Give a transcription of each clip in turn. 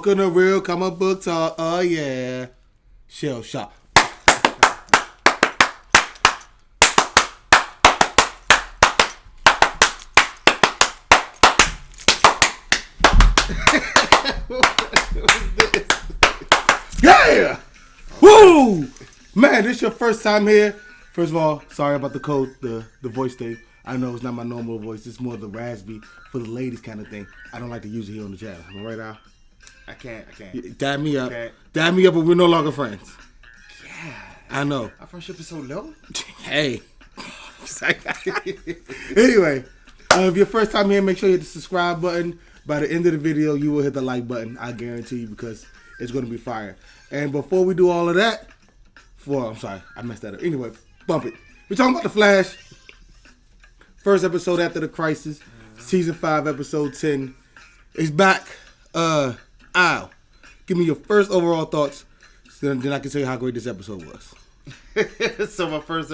Welcome to Real Comic Book Talk. Oh, yeah. Shell Shock. Yeah! Woo! Man, this your first time here. First of all, sorry about the code, the voice thing. I know it's not my normal voice. It's more the raspy for the ladies kind of thing. I don't like to use it here on the channel. Am I right, Al? I can't. Dab me up. Dab me up, but we're no longer friends. Yeah. I know. Our friendship is so low. Hey. Anyway, if your first time here, make sure you hit the subscribe button. By the end of the video, you will hit the like button. I guarantee you, because it's going to be fire. And before we do all of that, I'm sorry, I messed that up. Anyway, bump it. We're talking about The Flash. First episode after the crisis. Season 5, episode 10. It's back. Al, give me your first overall thoughts. Then I can tell you how great this episode was. So my first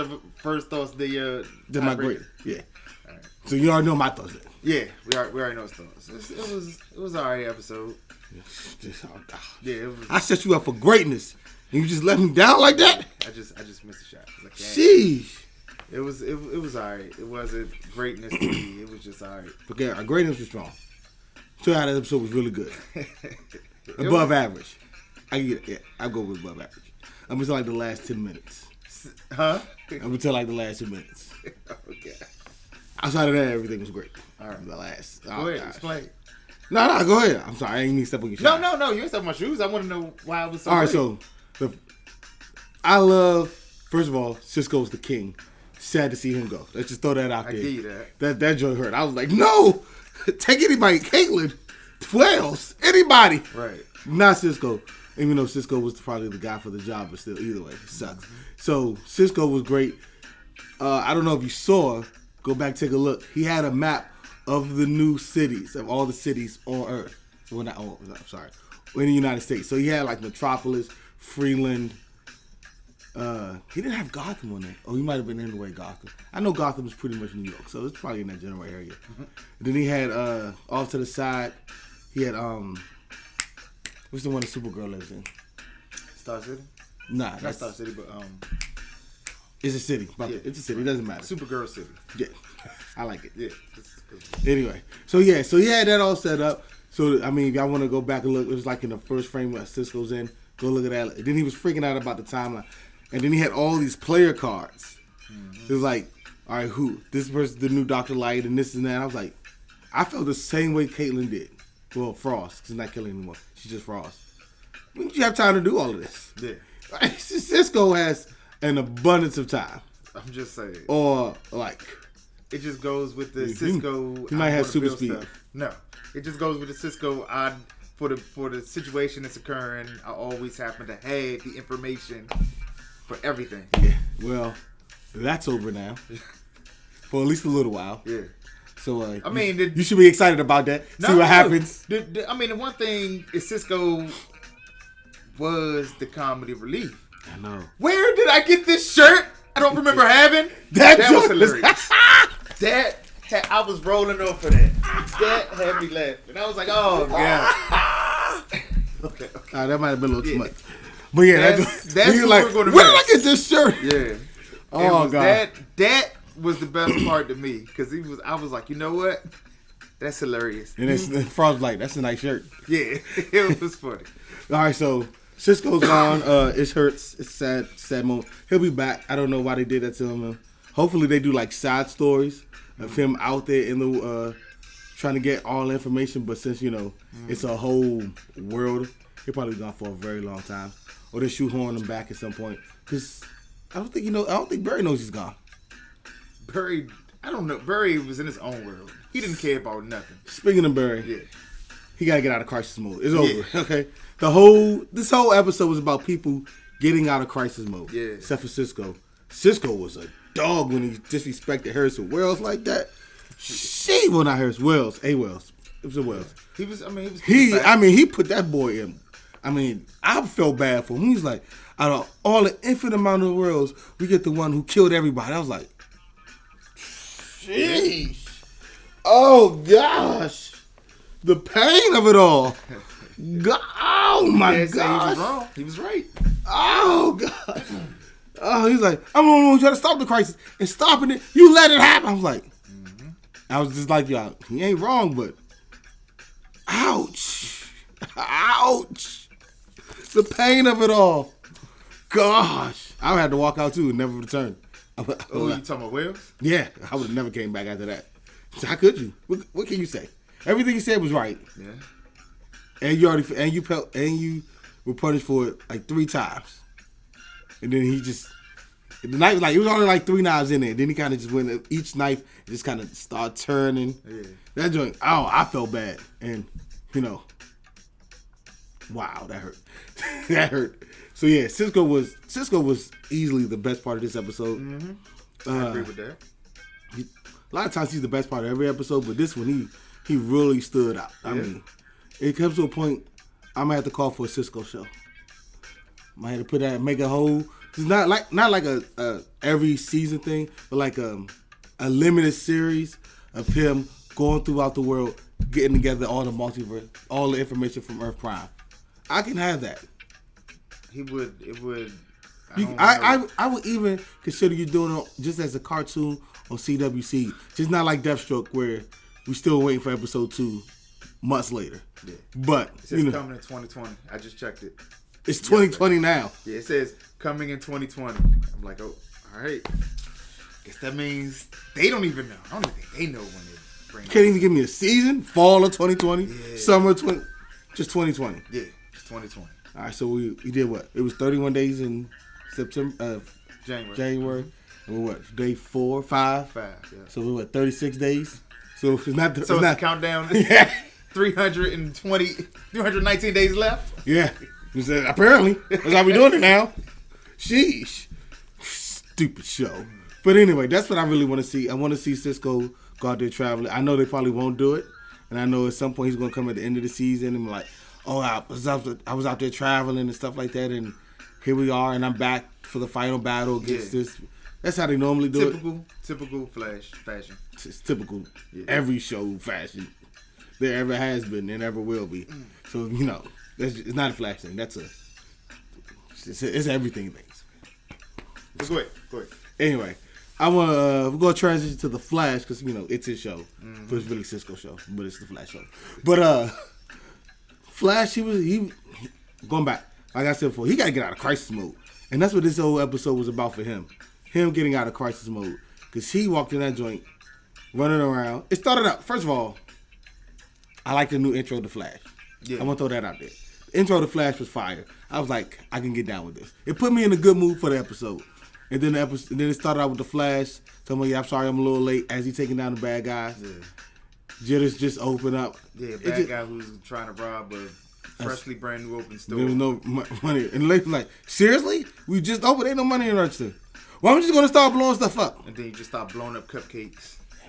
thoughts, they're my great. Yeah. All right. So you already know my thoughts. Then. Yeah, we already know his thoughts. It was an alright episode. Yeah, it was. I set you up for greatness, and you just let me down like that. I just missed a shot. Sheesh. It was alright. It wasn't greatness to me. It was just alright. Okay, our greatness was strong. 2 out of the episode was really good. Above average. I get it. Yeah, I go with above average. I'm gonna tell like the last 10 minutes. Huh? I'm gonna tell like the last 2 minutes. Okay. Outside of that, everything was great. All right. The last. Go ahead. Explain. No, go ahead. I'm sorry. I ain't need to step on your shoes. No. You ain't step on my shoes. I want to know why it was so all right, great. so I love, first of all, Cisco's the king. Sad to see him go. Let's just throw that out there. I give you that. That joint hurt. I was like, no! Take anybody. Caitlin. Wells. Anybody. Right. Not Cisco. Even though Cisco was probably the guy for the job, but still, either way, it sucks. Mm-hmm. So, Cisco was great. I don't know if you saw, go back, take a look. He had a map of the new cities, of all the cities on Earth. Well, not on, I'm sorry. In the United States. So, he had like Metropolis, Freeland. He didn't have Gotham on there. Oh, he might have been in the way Gotham. I know Gotham is pretty much New York, so it's probably in that general area. Mm-hmm. Then he had, off to the side, he had, what's the one that Supergirl lives in? Star City? Nah. Not Star City, but, it's a city. Yeah. It's a city. It doesn't matter. Supergirl City. Yeah. I like it. Yeah. Anyway. So he had that all set up. So, I mean, if y'all want to go back and look, it was like in the first frame where Cisco's in. Go look at that. Then he was freaking out about the timeline. And then he had all these player cards. Mm-hmm. It was like, all right, who? This person's the new Dr. Light and this and that. I was like, I felt the same way Caitlin did. Well, Frost. She's not killing anymore. She's just Frost. When did you have time to do all of this? Yeah. Cisco has an abundance of time. I'm just saying. Or, like... It just goes with the Cisco... He might have super speed. Stuff. No. It just goes with the Cisco... For the situation that's occurring, I always happen to have the information for everything. Yeah. Well, that's over now. For at least a little while. Yeah. So, I mean... you should be excited about that. See what happens. The one thing is Cisco was the comedy relief. I know. Where did I get this shirt? I don't remember having. That was hilarious. I was rolling off of that. That had me laughing. I was like, oh, God. Okay. That might have been a little too much. But yeah, that's what like, we're going to where did I get this shirt? Yeah. Oh, God. That was the best part to me. Because I was like, you know what? That's hilarious. And Frog's like, that's a nice shirt. Yeah. It was funny. All right, so Cisco's gone. It hurts. It's sad moment. He'll be back. I don't know why they did that to him. Hopefully they do like side stories of him out there in the trying to get all the information. But since it's a whole world, he'll probably be gone for a very long time. Or they shoehorn him back at some point. Because I don't think Barry knows he's gone. Barry, I don't know. Barry was in his own world. He didn't care about nothing. Speaking of Barry, yeah, he gotta get out of crisis mode. It's over. Okay. This whole episode was about people getting out of crisis mode. Yeah. Except for Cisco. Cisco was a dog when he disrespected Harrison Wells like that. Not Harrison Wells. Wells. It was a Wells. He put that boy in. I felt bad for him. He's like, out of all the infinite amount of worlds, we get the one who killed everybody. I was like, sheesh. Oh, gosh. The pain of it all. Oh my God! He God! was wrong. He was right. Oh God! Oh, he's like, I'm the one who trying to stop the crisis and stopping it. You let it happen. I was like, I was just like, y'all. He ain't wrong, but ouch, ouch, the pain of it all. Gosh, I had to walk out too and never return. Oh, you talking about Wells? Yeah, I would have never came back after that. So how could you? What can you say? Everything he said was right. Yeah. And you were punished for it like 3 times. And then the knife, like, it was only like 3 knives in there. Then he kind of just went, each knife just kind of started turning. Yeah. That joint, I felt bad. And, wow, that hurt. That hurt. So yeah, Cisco was easily the best part of this episode. Mm-hmm. I agree with that. A lot of times he's the best part of every episode, but this one he really stood out. I mean, it comes to a point I'm gonna have to call for a Cisco show. I might have to put that, make a whole. It's not like a every season thing, but like a limited series of him going throughout the world, getting together all the multiverse, all the information from Earth Prime. I can have that. It would. I would even consider you doing it just as a cartoon on CWC, just not like Deathstroke where we still waiting for episode 2 months later. Yeah. But it says coming in 2020. I just checked it. It's 2020 now. Yeah, it says coming in 2020. I'm like, oh, all right. Guess that means they don't even know. I don't even think they know when they bring. Can't even give me a season. Fall of 2020, summer 20, just 2020. Yeah, just 2020. All right, so we did what? It was 31 days in September, January. And we're what? Day 4, 5? 5, yeah. So we're what? 36 days. So it's not. It's not a countdown. Yeah. 319 days left. Yeah. Apparently, that's how we doing it now. Sheesh. Stupid show. But anyway, that's what I really want to see. I want to see Cisco go out there traveling. I know they probably won't do it. And I know at some point he's going to come at the end of the season and be like, oh, I was out there traveling and stuff like that. And here we are. And I'm back for the final battle against this. That's how they normally do it. Typical Flash fashion. It's typical every show fashion. There ever has been and ever will be. So, it's not a Flash thing. It's everything things. Go ahead. Anyway, we're going to transition to the Flash because, it's his show. Mm-hmm. But it's really Cisco's show. But it's the Flash show. But Flash, he going back. Like I said before, he got to get out of crisis mode. And that's what this whole episode was about for him. Him getting out of crisis mode. Because he walked in that joint, running around. It started out, first of all, I like the new intro to Flash. Yeah. I'm going to throw that out there. The intro to Flash was fire. I was like, I can get down with this. It put me in a good mood for the episode. And then it started out with the Flash. Telling me, I'm sorry I'm a little late as he's taking down the bad guys. Yeah. Jitters just open up. Yeah, bad guy who's trying to rob a freshly brand new open store. There was no money. And the lady's like, seriously? We just opened, ain't no money in the register. Well, I'm just going to start blowing stuff up. And then you just start blowing up cupcakes. I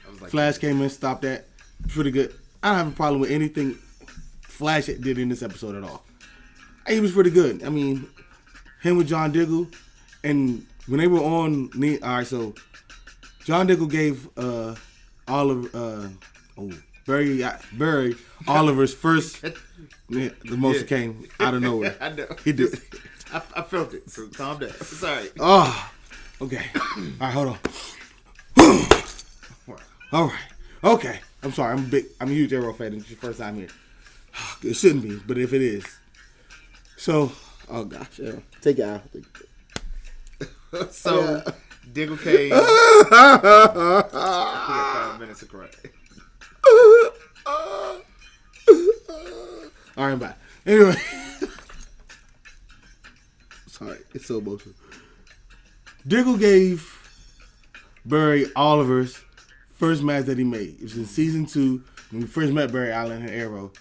was like, Flash came in, stopped that. Pretty good. I don't have a problem with anything Flash did in this episode at all. He was pretty good. I mean, him with John Diggle, and when they were on, all right, so John Diggle gave Barry Oliver's first, the most came out of nowhere. I know. He did. I felt it, so calm down. Sorry. Oh, okay. All right, hold on. All right. Okay. I'm sorry. I'm a huge Arrow fan. It's your first time here. It shouldn't be, but if it is. So, oh gosh, Arrow. Take it out. So, Diggle came. We got 5 minutes to cry. All right, bye. Anyway. Sorry, it's so emotional. Diggle gave Barry Oliver's first match that he made. It was in season 2 when we first met Barry Allen and Arrow.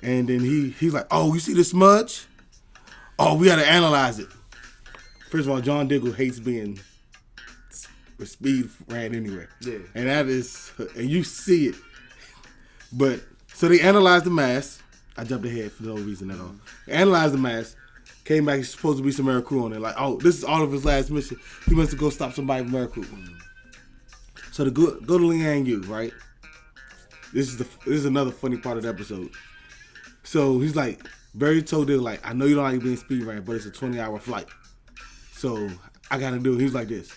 And then he's like, oh, you see the smudge? Oh, we got to analyze it. First of all, John Diggle hates being speed ran anyway. Yeah. And that is, and you see it. But, so they analyzed the mask. I jumped ahead for no reason at all. They analyzed the mask. Came back, he's supposed to be some crew on there. Like, oh, this is Oliver's last mission. He wants to go stop somebody from crew. So to go to Liang Yu, right? This is another funny part of the episode. So he's like, Barry told him, like, I know you don't like being speed ran, but it's a 20-hour flight. So I got to do it. He was like this.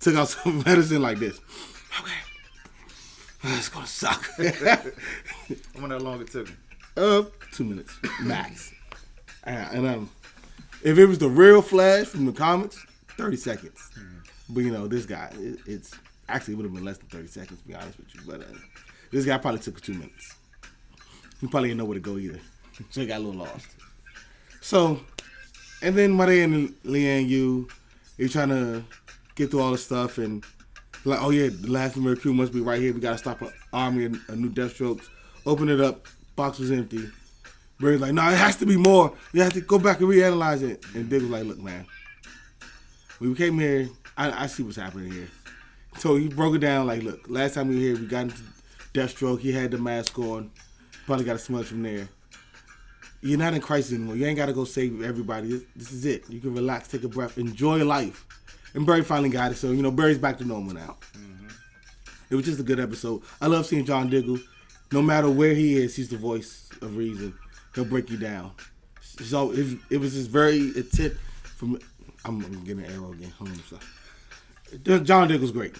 Took out some medicine like this. Okay. It's going to suck. How much long it took him? 2 minutes, max. And if it was the real Flash from the comics, 30 seconds. But, you know, this guy, it's actually it would have been less than 30 seconds, to be honest with you. But this guy probably took 2 minutes. He probably didn't know where to go either. So he got a little lost. So, and then Muddy and Leanne Yu, they're trying to get through all the stuff and like, oh yeah, the last member of the crew must be right here. We got to stop an army of new Deathstrokes. Open it up. Box was empty. Barry's like, no, it has to be more. You have to go back and reanalyze it. And Dick was like, look, man, when we came here, I see what's happening here. So he broke it down like, look, last time we were here, we got into Deathstroke. He had the mask on. Probably got a smudge from there. You're not in crisis anymore. You ain't got to go save everybody. This is it. You can relax, take a breath, enjoy life. And Barry finally got it. So, you know, Barry's back to normal now. Mm-hmm. It was just a good episode. I love seeing John Diggle. No matter where he is, he's the voice of reason. He'll break you down. So it was just very intent from. I'm getting an arrow again. Hold on, John Diggle's great.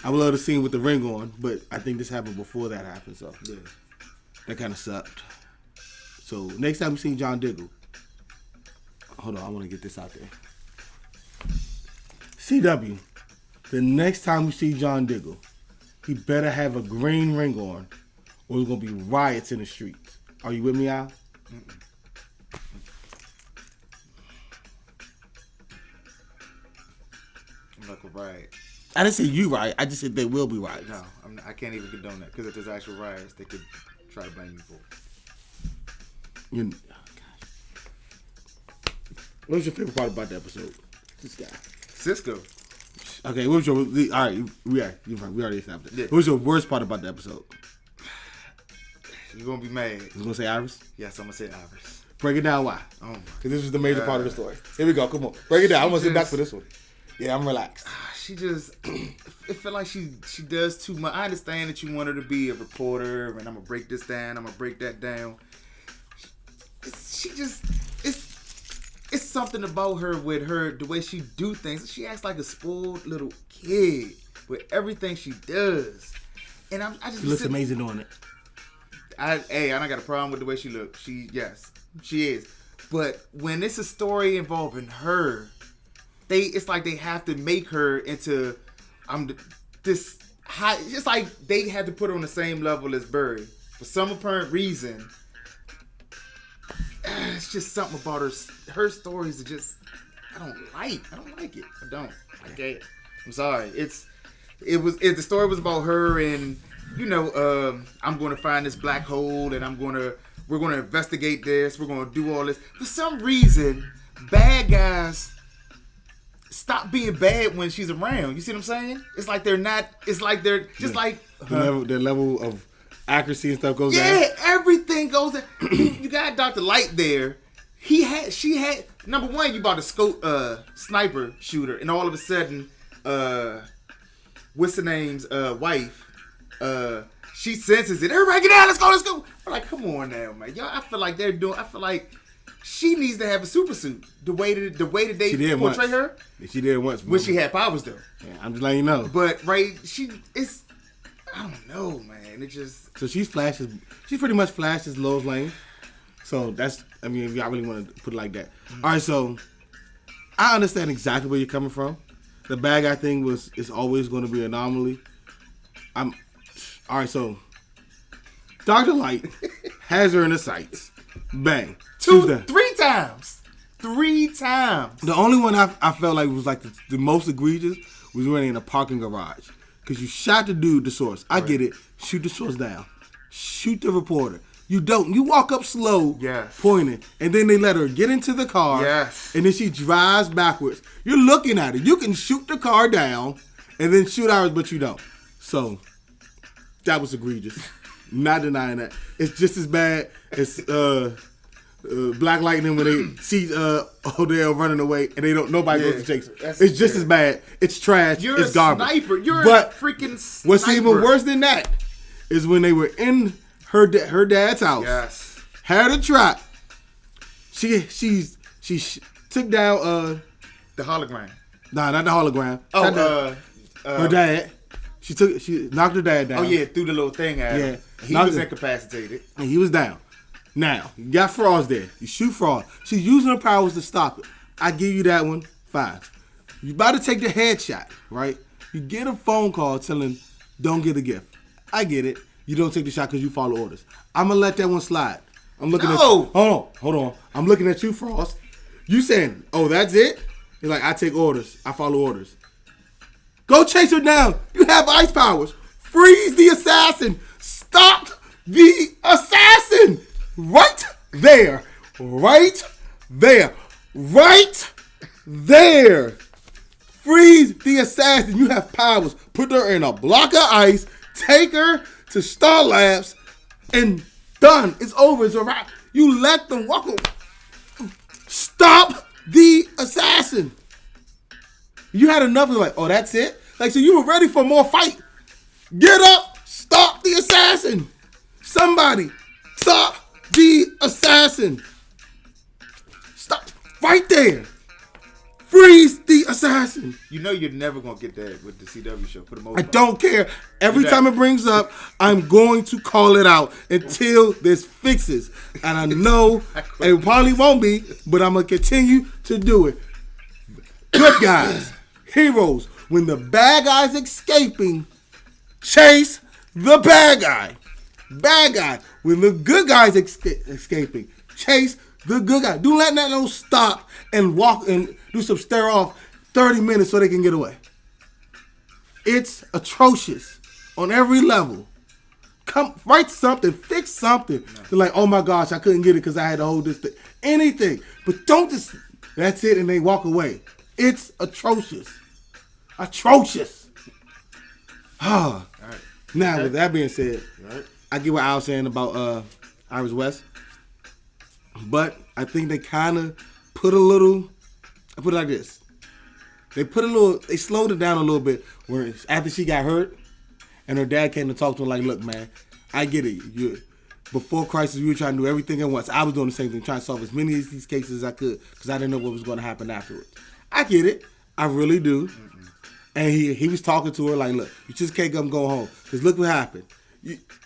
I would love the scene with the ring on, but I think this happened before that happened, so yeah, that kind of sucked. So next time we see John Diggle, hold on, I want to get this out there. CW, the next time we see John Diggle, he better have a green ring on, or there's gonna be riots in the streets. Are you with me, Al? Mm-mm. I'm not gonna riot. I didn't say you riot. I just said there will be riots. No, I can't even condone that because if there's actual riots, they could try to blame me for it. What was your favorite part about the episode? This guy. Cisco. Okay, what was your... All right, we already established it. Yeah. What was your worst part about the episode? You're going to be mad. You going to say Iris? Yes, I'm going to say Iris. Break it down why. Oh, my. Because this is the major part of the story. Here we go. Come on. Break it down. I'm going to sit back for this one. Yeah, I'm relaxed. She just... It feel like she does too much. I understand that you want her to be a reporter, and I'm going to break this down. I'm going to break that down. She just... It's something about her with her, the way she do things. She acts like a spoiled little kid with everything she does. And I just... She looks amazing doing it. I don't got a problem with the way she looks. Yes, she is. But when it's a story involving her, it's like they have to make her into this high. It's like they had to put her on the same level as Barry for some apparent reason. It's just something about her. Her stories are just I don't like it. I don't like it. I'm sorry. The story was about her and. You know, I'm going to find this black hole and we're going to investigate this. We're going to do all this. For some reason, bad guys stop being bad when she's around. You see what I'm saying? It's like they're not, it's like they're just like. The level of accuracy and stuff goes down. Yeah, everything goes down. You got Dr. Light there. She had, number one, you bought a sniper shooter and all of a sudden, what's the name's wife? She senses it. Everybody get down. Let's go. I'm like, come on now, man. Y'all, I feel like she needs to have a super suit. The way that they portray her. She did once. When she had powers, though. Yeah, I'm just letting you know. But I don't know, man. It just. So she's pretty much Flash's Lois Lane. So that's, I mean, if y'all really want to put it like that. Mm-hmm. All right, so I understand exactly where you're coming from. The bad guy thing is always going to be an anomaly. All right, so Dr. Light has her in the sights. Bang. 3 times. 3 times. The only one I felt like was like the most egregious was when in a parking garage. Because you shot the dude, the source. I get it. Shoot the source down. Shoot the reporter. You don't. You walk up slow, yes, pointing, and then they let her get into the car. Yes. And then she drives backwards. You're looking at it. You can shoot the car down and then shoot ours, but you don't. So... that was egregious. Not denying that. It's just as bad as Black Lightning when they see Odell running away and nobody goes to chase him. It's just as bad. It's trash. It's garbage. Sniper. You're a freaking sniper. What's even worse than that is when they were in her dad's house. Yes. had a trap. She took down the hologram. Nah, not the hologram. Her dad. She knocked her dad down. Oh yeah, threw the little thing at him. He was incapacitated. And he was down. Now, you got Frost there. You shoot Frost. She's using her powers to stop it. I give you that one. Fine. You about to take the headshot, right? You get a phone call telling, don't get a gift. I get it. You don't take the shot because you follow orders. I'm going to let that one slide. I'm looking at you. Hold on. I'm looking at you, Frost. You saying, oh, that's it? You're like, I take orders. I follow orders. Go chase her down. You have ice powers. Freeze the assassin. Stop the assassin. Right there. Right there. Right there. Freeze the assassin. You have powers. Put her in a block of ice. Take her to Star Labs. And done. It's over. It's a wrap. You let them walk away. Stop the assassin. You had enough of like, oh, that's it? Like, so you were ready for more fight. Get up. Stop the assassin. Somebody. Stop the assassin. Stop. Right there. Freeze the assassin. You know you're never going to get that with the CW show for the most part. I don't care. Every time it brings up, I'm going to call it out until there's fixes. And I know it probably won't be, but I'm going to continue to do it. Good guys. Heroes. When the bad guy's escaping, chase the bad guy. Bad guy. When the good guy's escaping, chase the good guy. Don't let that no stop and walk and do some stare off 30 minutes so they can get away. It's atrocious on every level. Come write something, fix something. They're like, oh my gosh, I couldn't get it because I had to hold this thing. Anything. But don't just, that's it, and they walk away. It's atrocious. Atrocious. Right. Now, with that being said, I get what I was saying about Iris West. But I think they kind of put a little, I put it like this. They slowed it down a little bit where after she got hurt and her dad came to talk to her like, look, man, I get it. Before Crisis, we were trying to do everything at once. I was doing the same thing, trying to solve as many of these cases as I could because I didn't know what was going to happen afterwards. I get it. I really do. And he was talking to her like, look, you just can't come go home. Because look what happened.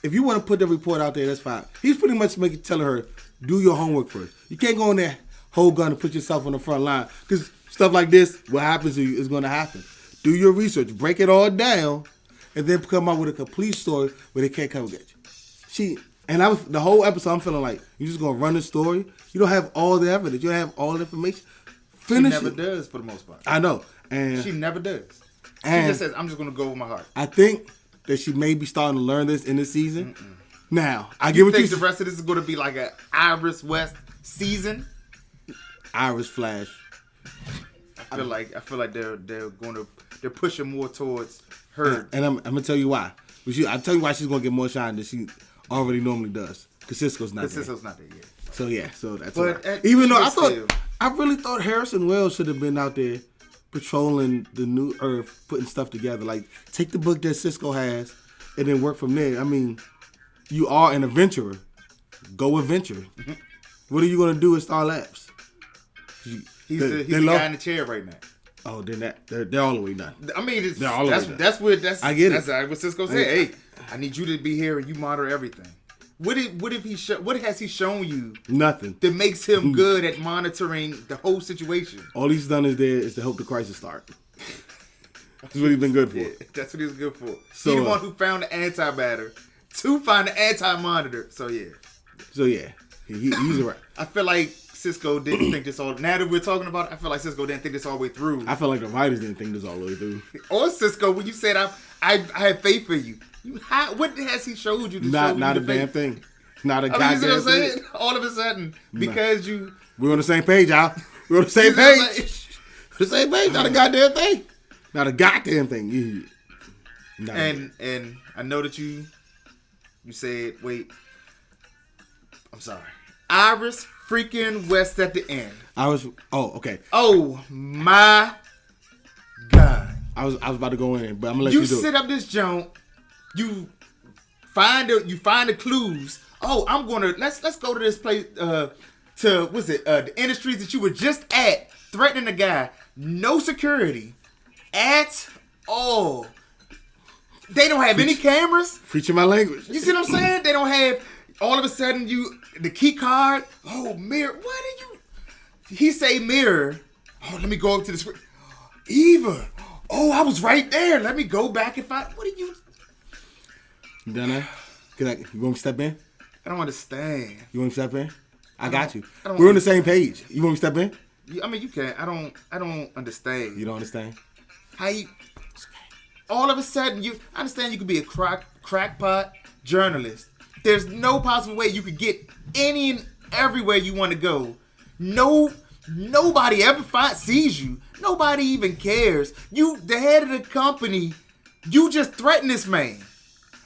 If you want to put the report out there, that's fine. He's pretty much telling her, do your homework first. You can't go in there, hold gun, and put yourself on the front line. Because stuff like this, what happens to you is going to happen. Do your research. Break it all down. And then come up with a complete story where they can't come get you. And I was the whole episode, I'm feeling like, you're just going to run the story? You don't have all the evidence. You don't have all the information. Finish She never does for the most part. I know. And she never does. She just says, I'm just going to go with my heart. I think that she may be starting to learn this in this season. Now, I get what you think the rest of this is going to be like an Iris West season? Iris Flash. I feel like they're pushing more towards her. And I'm gonna tell you why. I'll tell you why she's gonna get more shine than she already normally does. Because Cisco's not there. Cisco's not there yet. So that's why. Even though I really thought Harrison Wells should have been out there patrolling the new Earth, putting stuff together. Like, take the book that Cisco has and then work from there. I mean, you are an adventurer. Go adventure. Mm-hmm. What are you going to do at Star Labs? He's the guy in the chair right now. Oh, then they're all the way done. I mean, that's I get it. That's what Cisco said. Hey, I need you to be here and you monitor everything. What has he shown you? Nothing. That makes him good at monitoring the whole situation. All he's done is to help the crisis start. That's what he's been good for. Yeah, that's what he was good for. So, he's the one who found the antimatter to find the anti-monitor. So yeah, he's right. I feel like Cisco didn't think this all. Now that we're talking about it, I feel like Cisco didn't think this all the way through. I feel like the writers didn't think this all the way through. Or Cisco, when you said I have faith in you. What has he showed you? Not a damn thing. Not a goddamn thing. You know what I'm saying? All of a sudden, because we're on the same page, y'all. We're on the same page. The same page. Not a goddamn thing. Not a goddamn thing. And I know that you said, wait. I'm sorry. Iris freaking West at the end. Okay. Oh my God. I was about to go in, but I'm gonna let you do it. You set up this joint. You find the clues Oh, I'm gonna let's go to this place to what's it the industries that you were just at, threatening the guy, no security at all. They don't have any cameras. Preaching my language. You see what I'm saying? They don't have. All of a sudden, the key card. Oh, mirror. What are you? He say mirror. Oh, let me go up to the screen. Eva. Oh, I was right there. Let me go back and find. What are you? You done that? You want me to step in? I don't understand. You want me to step in? I got you. We're on the same page. You want me to step in? I mean, you can. I don't understand. You don't understand? How you? All of a sudden, I understand you could be a crackpot journalist. There's no possible way you could get any and everywhere you want to go. Nobody ever sees you. Nobody even cares. You, the head of the company, you just threaten this man.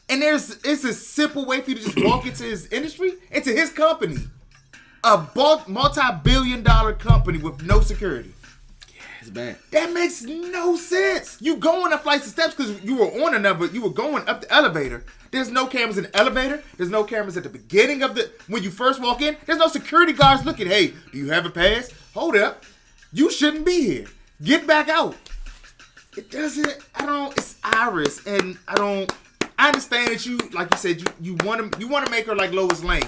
And it's a simple way for you to just walk into his industry, into his company. A multi-billion-dollar company with no security. It's bad. That makes no sense. You going up flights of steps because you were you were going up the elevator. There's no cameras in the elevator. There's no cameras at the beginning when you first walk in. There's no security guards looking. Hey, do you have a pass? Hold up. You shouldn't be here. Get back out. It's Iris, and I understand that you, like you said, you want to make her like Lois Lane.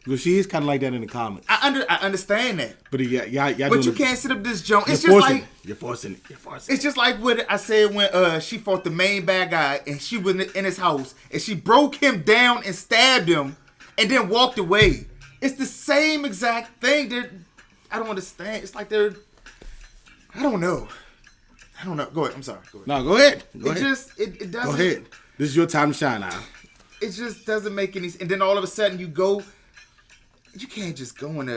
Well, she is kind of like that in the comics. I understand that. But but you can't sit up this joint. It's just like you're forcing it. It's just like what I said when she fought the main bad guy and she was in his house and she broke him down and stabbed him and then walked away. It's the same exact thing. I don't understand. It's like I don't know. Go ahead. I'm sorry. Go ahead. No, go ahead. It doesn't. Go ahead. This is your time to shine now. It just doesn't make any sense. And then all of a sudden you can't just go in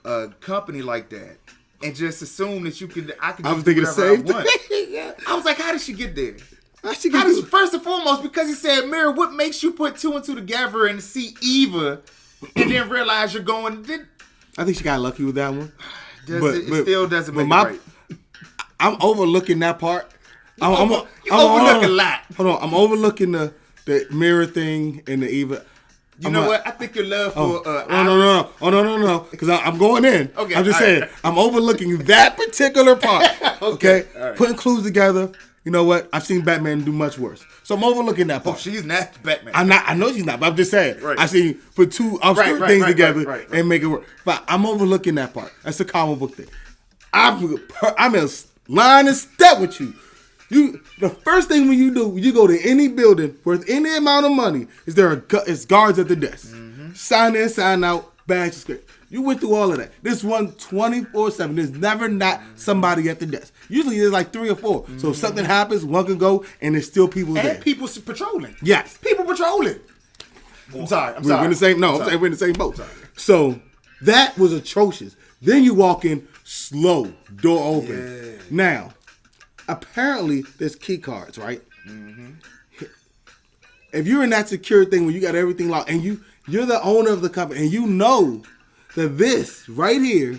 a company like that and just assume that I can. I was thinking the same thing. Yeah. I was like, how did she get there? First and foremost, because he said, Mirror, what makes you put two and two together and see Eva and then realize you're going? I think she got lucky with that one. It still doesn't make it right. I'm overlooking that part. I'm overlooking a lot. Hold on. I'm overlooking the mirror thing and the Eva. You know what? I think your love for no. Because I'm going in. Okay, I'm just saying. Right. I'm overlooking that particular part. Okay. Right. Putting clues together. You know what? I've seen Batman do much worse. So I'm overlooking that part. Oh, she's not Batman. I know she's not, but I'm just saying. Right. I seen put two obscure things together and make it work. But I'm overlooking that part. That's a comic book thing. I'm in line and step with you. The first thing when you do, when you go to any building worth any amount of money, is it's guards at the desk. Mm-hmm. Sign in, sign out, badge script. You went through all of that. This one 24/7. There's never not somebody at the desk. Usually there's like 3 or 4. Mm-hmm. So if something happens, one can go and there's still people there. And people patrolling. Yes. People patrolling. I'm sorry. We're in the same. No, I'm saying we're in the same boat. So that was atrocious. Then you walk in slow, door open. Yeah. Now, apparently there's key cards, right? Mm-hmm. If you're in that secure thing where you got everything locked and you're the owner of the company and you know that this right here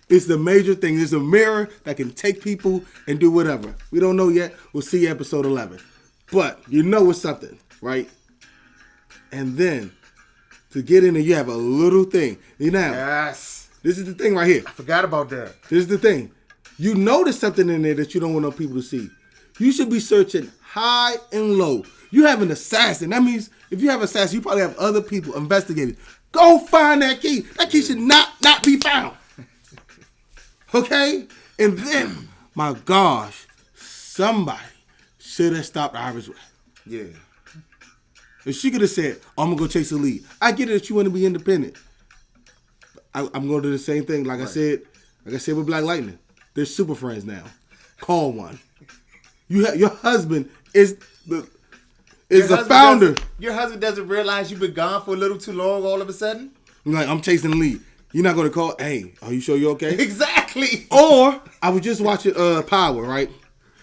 is the major thing. There's a mirror that can take people and do whatever. We don't know yet. We'll see episode 11. But you know it's something, right? And then to get in there, you have a little thing. Yes. This is the thing right here. I forgot about that. This is the thing. You know there's something in there that you don't want no people to see. You should be searching high and low. You have an assassin. That means if you have an assassin, you probably have other people investigating. Go find that key. That key should not be found. Okay? And then, my gosh, somebody should have stopped Iris. Yeah. If she could have said, I'm going to go chase the lead. I get it that you want to be independent. I'm going to do the same thing. Like I said with Black Lightning. They're super friends now. Call one. Your husband is the founder. Your husband doesn't realize you've been gone for a little too long all of a sudden? I'm chasing the lead. You're not going to call, hey, are you sure you're okay? Exactly. Or, I was just watching Power, right?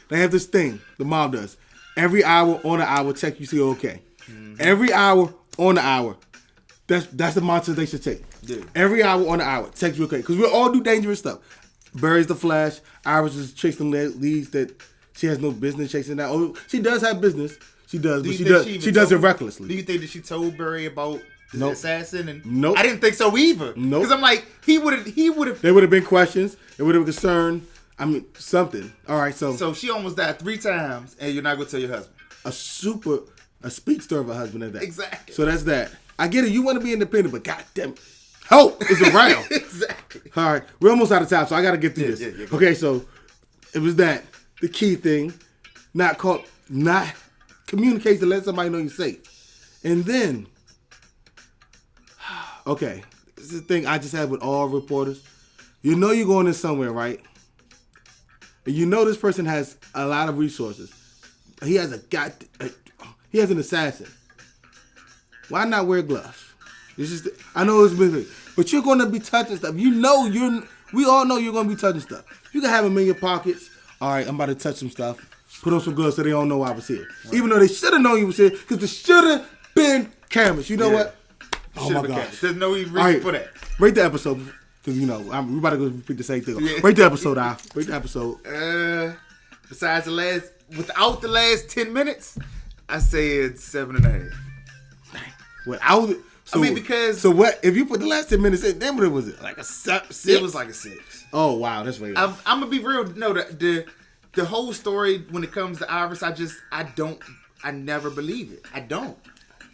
They have this thing, the mob does. Every hour on the hour, check you see you're okay. Mm-hmm. Every hour on the hour. That's the mantra they should take. Yeah. Every hour on the hour, check you okay. Because we all do dangerous stuff. Barry's the Flash. Iris is chasing leads that she has no business chasing that. Oh, she does have business. She does, but she does it recklessly. Do you think that she told Barry about the assassin? And nope. I didn't think so either. Nope. Because I'm like, he would have. There would have been questions. There would have been concern. I mean, something. All right, so she almost died 3 times, and you're not gonna tell your husband. A speedster of a husband at that. Exactly. So that's that. I get it. You want to be independent, but goddamn, help is around. Exactly. All right, we're almost out of time, so I got to get through this. Yeah, okay, so it was that the key thing, not communicate to let somebody know you're safe, and then okay, this is the thing I just had with all reporters. You know you're going in somewhere, right? And you know this person has a lot of resources. He has he has an assassin. Why not wear gloves? It's just, I know it's busy, but you're going to be touching stuff. We all know you're going to be touching stuff. You can have them in your pockets. All right, I'm about to touch some stuff. Put on some gloves so they don't know I was here. Right. Even though they should have known you was here, because there should have been cameras. You know what? Oh my gosh. There's no reason for that. Rate the episode, because we about to go repeat the same thing. Yeah. Rate the episode, Al. Rate the episode. Besides without the last 10 minutes, I say it's 7.5. Without it. Because so what if you put the last 10 minutes in? Then what was it? Like a 6? It was like a 6. Oh wow, that's way. I'm gonna be real. No, the whole story when it comes to Iris, I never believe it. I don't.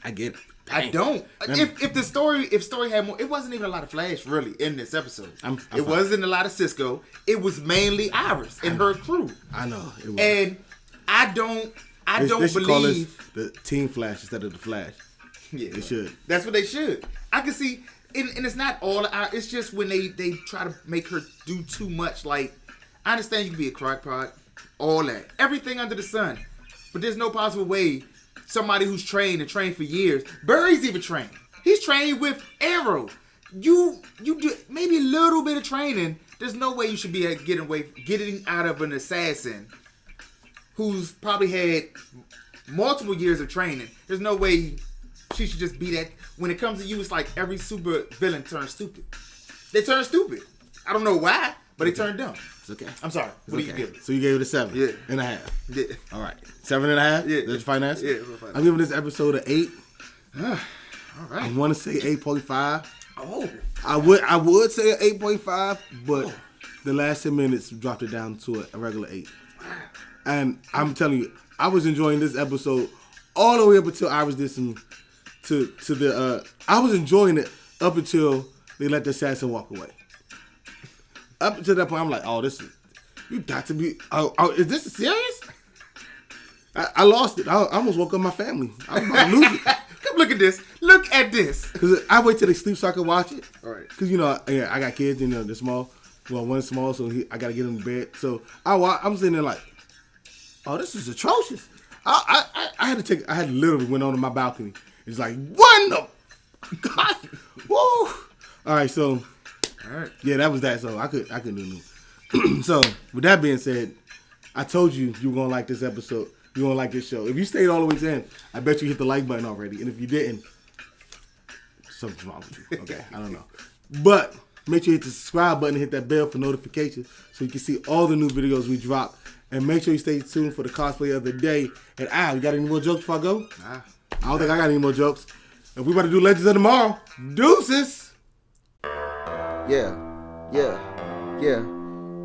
I get it. I don't. If the story had more, it wasn't even a lot of Flash really in this episode. It wasn't a lot of Cisco. It was mainly Iris and her crew. I know. It was. And I don't they should call believe this the Team Flash instead of the Flash. Yeah, they should. That's what they should. I can see, and it's not all. It's just when they try to make her do too much. Like, I understand you can be a crackpot, all that, everything under the sun, but there's no possible way somebody who's trained for years. Barry's even trained. He's trained with Arrow. You do maybe a little bit of training. There's no way you should be getting out of an assassin who's probably had multiple years of training. There's no way she should just be that. When it comes to you, it's like every super villain turns stupid. They turn stupid. I don't know why, but they turn dumb. It's okay. I'm sorry. What do you give it? So you gave it a 7.5. Yeah. All right. 7.5? Yeah. That's your finance? Yeah. I'm giving this episode an 8. All right. I want to say 8.5. Oh. I would say an 8.5, but the last 10 minutes dropped it down to a regular 8. And I'm telling you, I was enjoying this episode all the way up until Iris did some I was enjoying it up until they let the assassin walk away. Up until that point, I'm like, oh, you got to be, is this serious? I lost it. I almost woke up my family. I was about to lose it. Come look at this. Look at this. Because I wait till they sleep so I can watch it. All right. Because, I got kids, they're small. Well, one's small, so I got to get him to bed. So I'm sitting there like, oh, this is atrocious. I had literally went onto my balcony. It's like, what the God? Woo! All right, so, yeah, that was that. So I couldn't do no. So with that being said, I told you were gonna like this episode. You're gonna like this show. If you stayed all the way to the end, I bet you hit the like button already. And if you didn't, something's wrong with you. Okay, I don't know. But make sure you hit the subscribe button and hit that bell for notifications so you can see all the new videos we drop. And make sure you stay tuned for the cosplay of the day. And you got any more jokes before I go? Nah. I don't think I got any more jokes. If we about to do Legends of Tomorrow, deuces. Yeah.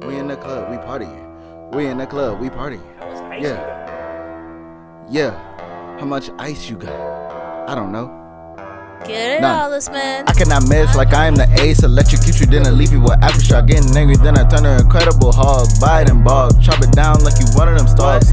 We in the club, we partying. We in the club, we partying. Yeah. How much ice you got? I don't know. Get it all, this man. I cannot miss like I am the ace. Electrocute you, then I leave you with aftershock. Getting angry, then I turn her Incredible Hulk. Bite and bog, chop it down like you one of them stars.